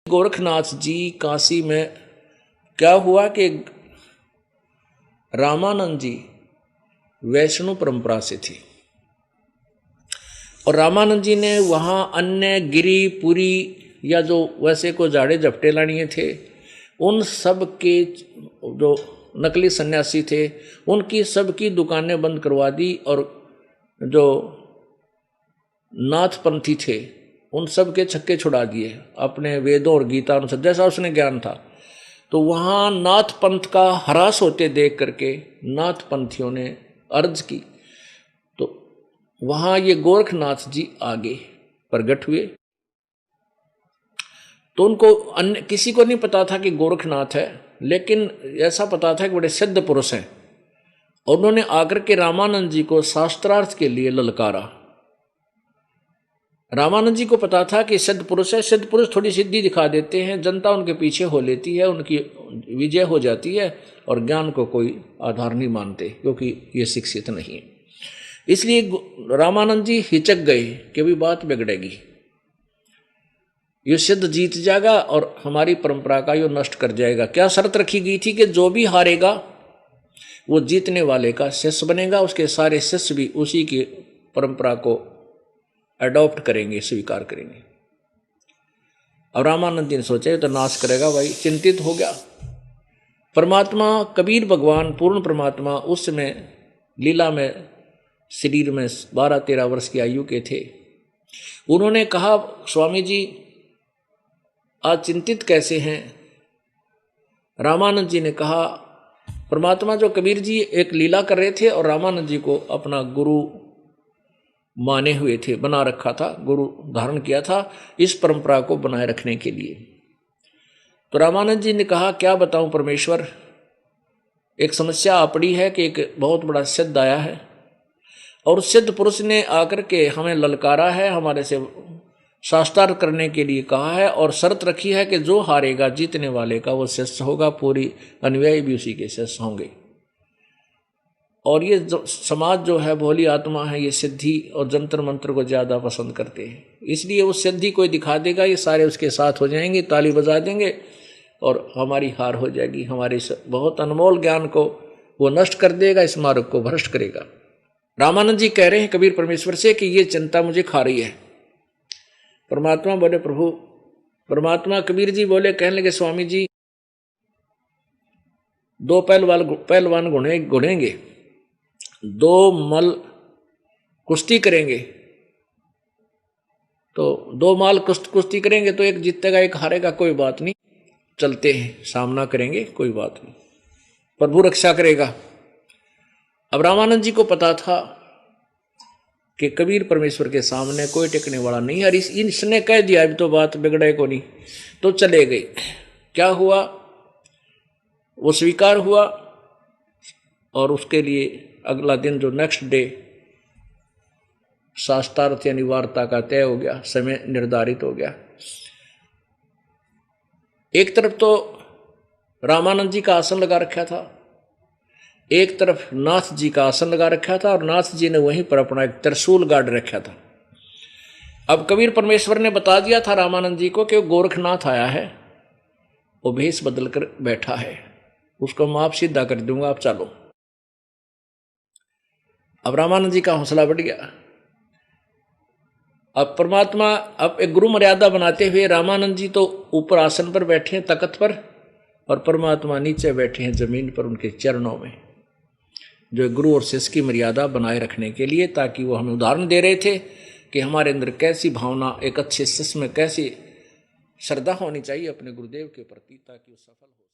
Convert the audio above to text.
गोरखनाथ जी काशी में क्या हुआ कि रामानंद जी वैष्णव परंपरा से थे और रामानंद जी ने वहाँ अन्य गिरी पुरी या जो वैसे को जाड़े झपटे लानिए थे उन सब के जो नकली सन्यासी थे उनकी सबकी दुकानें बंद करवा दी और जो नाथपंथी थे उन सब के छक्के छुड़ा दिए अपने वेदों और गीता अनुसार जैसा उसने ज्ञान था। तो वहाँ नाथ पंथ का ह्रास होते देख करके नाथ पंथियों ने अर्ज की तो वहाँ ये गोरखनाथ जी आगे प्रकट हुए। तो उनको अन्य किसी को नहीं पता था कि गोरखनाथ है, लेकिन ऐसा पता था कि बड़े सिद्ध पुरुष हैं और उन्होंने आकर के रामानंद जी को शास्त्रार्थ के लिए ललकारा। रामानंद जी को पता था कि सिद्ध पुरुष है, सिद्ध पुरुष थोड़ी सिद्धि दिखा देते हैं, जनता उनके पीछे हो लेती है, उनकी विजय हो जाती है और ज्ञान को कोई आधार नहीं मानते क्योंकि ये शिक्षित नहीं है। इसलिए रामानंद जी हिचक गए कि भी बात बिगड़ेगी, ये सिद्ध जीत जाएगा और हमारी परंपरा का ये नष्ट कर जाएगा। क्या शर्त रखी गई थी कि जो भी हारेगा वो जीतने वाले का शिष्य बनेगा, उसके सारे शिष्य भी उसी की परंपरा को अडॉप्ट करेंगे, स्वीकार करेंगे। अब रामानंद जी ने सोचा तो नाश करेगा भाई, चिंतित हो गया। परमात्मा कबीर भगवान पूर्ण परमात्मा उस समय लीला में शरीर में 12-13 वर्ष की आयु के थे। उन्होंने कहा स्वामी जी आज चिंतित कैसे हैं? रामानंद जी ने कहा परमात्मा जो कबीर जी एक लीला कर रहे थे और रामानंद जी को अपना गुरु माने हुए थे, बना रखा था, गुरु धारण किया था इस परंपरा को बनाए रखने के लिए। तो रामानंद जी ने कहा क्या बताऊं परमेश्वर, एक समस्या आ पड़ी है कि एक बहुत बड़ा सिद्ध आया है और सिद्ध पुरुष ने आकर के हमें ललकारा है, हमारे से शास्त्रार्थ करने के लिए कहा है और शर्त रखी है कि जो हारेगा जीतने वाले का वो शिष्य होगा, पूरी अनुयायी भी उसी के शिष्य होंगे। और ये जो समाज जो है भोली आत्मा है, ये सिद्धि और जंतर मंत्र को ज़्यादा पसंद करते हैं, इसलिए वो सिद्धि कोई दिखा देगा ये सारे उसके साथ हो जाएंगे, ताली बजा देंगे और हमारी हार हो जाएगी, हमारे बहुत अनमोल ज्ञान को वो नष्ट कर देगा, इस मार्ग को भ्रष्ट करेगा। रामानंद जी कह रहे हैं कबीर परमेश्वर से कि ये चिंता मुझे खा रही है। परमात्मा बोले प्रभु, परमात्मा कबीर जी बोले, कहने लगे स्वामी जी दो पहलवान घुड़ेंगे, दो मल कुश्ती करेंगे, तो दो माल कुश्ती करेंगे तो एक जीतेगा एक हारेगा, कोई बात नहीं, चलते हैं सामना करेंगे, कोई बात नहीं, प्रभु रक्षा करेगा। अब रामानंद जी को पता था कि कबीर परमेश्वर के सामने कोई टिकने वाला नहीं है, इसने कह दिया अभी तो बात बिगड़े को नहीं, तो चले गए। क्या हुआ, वो स्वीकार हुआ और उसके लिए अगला दिन जो नेक्स्ट डे शास्त्रार्थ यानी वार्ता का तय हो गया, समय निर्धारित हो गया। एक तरफ तो रामानंद जी का आसन लगा रखा था, एक तरफ नाथ जी का आसन लगा रखा था और नाथ जी ने वहीं पर अपना एक त्रिशूल गाड़ रखा था। अब कबीर परमेश्वर ने बता दिया था रामानंद जी को कि वो गोरखनाथ आया है, वो भेष बदल कर बैठा है, उसको मैं आप सीधा कर दूंगा, आप चलो। अब रामानंद जी का हौसला बढ़ गया। अब परमात्मा अब एक गुरु मर्यादा बनाते हुए रामानंद जी तो ऊपर आसन पर बैठे हैं तख्त पर और परमात्मा नीचे बैठे हैं जमीन पर उनके चरणों में, जो गुरु और शिष्य की मर्यादा बनाए रखने के लिए, ताकि वो हमें उदाहरण दे रहे थे कि हमारे अंदर कैसी भावना, एक अच्छे शिष्य में कैसी श्रद्धा होनी चाहिए अपने गुरुदेव के प्रति, ताकि वो सफल हो।